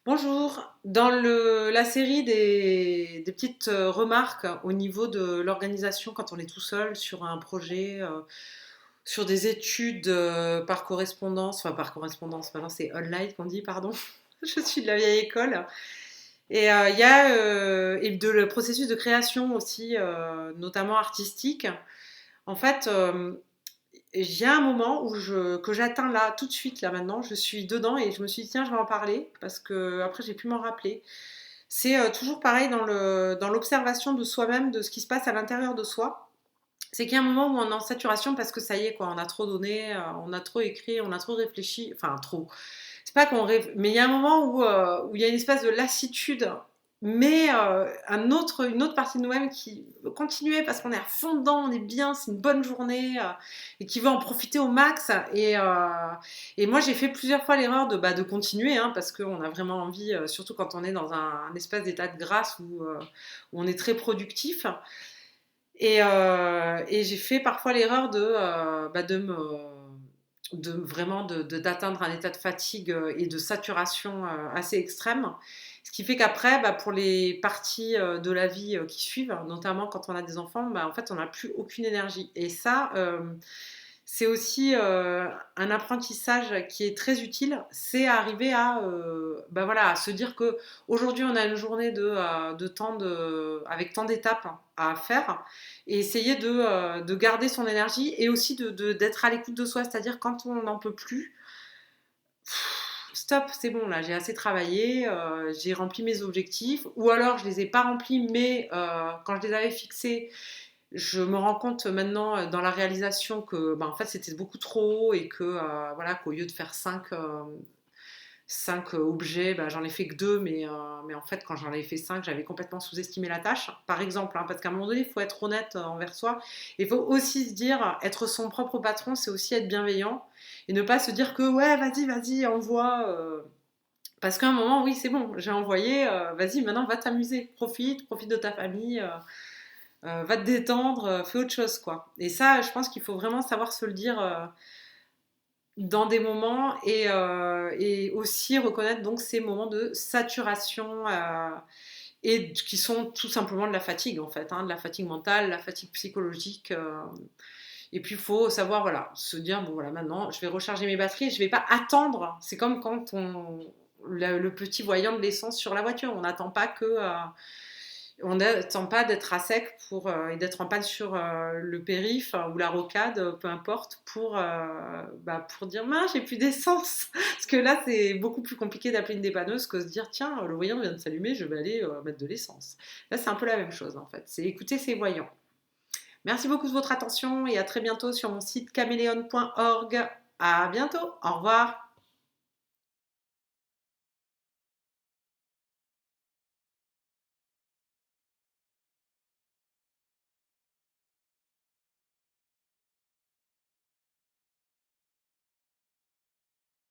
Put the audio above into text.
Bonjour. Dans la série des petites remarques au niveau de l'organisation quand on est tout seul sur un projet, sur des études par correspondance, enfin par correspondance, maintenant c'est online qu'on dit, pardon. Je suis de la vieille école. Et il y a et le processus de création aussi, notamment artistique. En fait, j'ai un moment que j'atteins là, tout de suite, là maintenant, je suis dedans et je me suis dit, tiens, je vais en parler parce que après j'ai pu m'en rappeler. C'est toujours pareil dans l'observation de soi-même, de ce qui se passe à l'intérieur de soi. C'est qu'il y a un moment où on est en saturation parce que ça y est, quoi, on a trop donné, on a trop écrit, on a trop réfléchi, enfin trop. C'est pas mais il y a un moment où il y a une espèce de lassitude, mais une autre partie de nous-mêmes qui veut continuer parce qu'on est à fond dedans, on est bien, c'est une bonne journée et qui veut en profiter au max. Et moi, j'ai fait plusieurs fois l'erreur de continuer parce qu'on a vraiment envie, surtout quand on est dans un espèce d'état de grâce où on est très productif. Et j'ai fait parfois l'erreur d'atteindre un état de fatigue et de saturation assez extrême. Ce qui fait qu'après, pour les parties de la vie qui suivent, notamment quand on a des enfants, en fait, on n'a plus aucune énergie. Et ça, c'est aussi un apprentissage qui est très utile, c'est arriver voilà, à se dire que aujourd'hui on a une journée avec tant d'étapes à faire et essayer de garder son énergie et aussi d'être à l'écoute de soi, c'est-à-dire quand on n'en peut plus, stop, c'est bon là, j'ai assez travaillé, j'ai rempli mes objectifs, ou alors je les ai pas remplis, mais quand je les avais fixés, je me rends compte maintenant dans la réalisation que en fait c'était beaucoup trop haut et que voilà qu'au lieu de faire cinq objets, j'en ai fait que deux, mais en fait quand j'en avais fait cinq, j'avais complètement sous-estimé la tâche, par exemple, parce qu'à un moment donné, il faut être honnête envers soi. Il faut aussi se dire, être son propre patron, c'est aussi être bienveillant et ne pas se dire que ouais, vas-y, vas-y, envoie. Parce qu'à un moment, oui, c'est bon, j'ai envoyé, vas-y, maintenant va t'amuser, profite de ta famille. Va te détendre, fais autre chose, quoi. Et ça, je pense qu'il faut vraiment savoir se le dire dans des moments et aussi reconnaître donc ces moments de saturation et qui sont tout simplement de la fatigue, en fait, de la fatigue mentale, la fatigue psychologique. Et puis, il faut savoir, voilà, se dire, bon, voilà, maintenant, je vais recharger mes batteries, je ne vais pas attendre. C'est comme quand le petit voyant de l'essence sur la voiture. On n'attend pas on n'attend pas d'être à sec et d'être en panne sur le périph ou la rocade, peu importe, pour dire mince, j'ai plus d'essence. Parce que là, c'est beaucoup plus compliqué d'appeler une dépanneuse que de se dire tiens, le voyant vient de s'allumer, je vais aller mettre de l'essence. Là, c'est un peu la même chose en fait. C'est écouter ses voyants. Merci beaucoup de votre attention et à très bientôt sur mon site caméléon.org. À bientôt. Au revoir.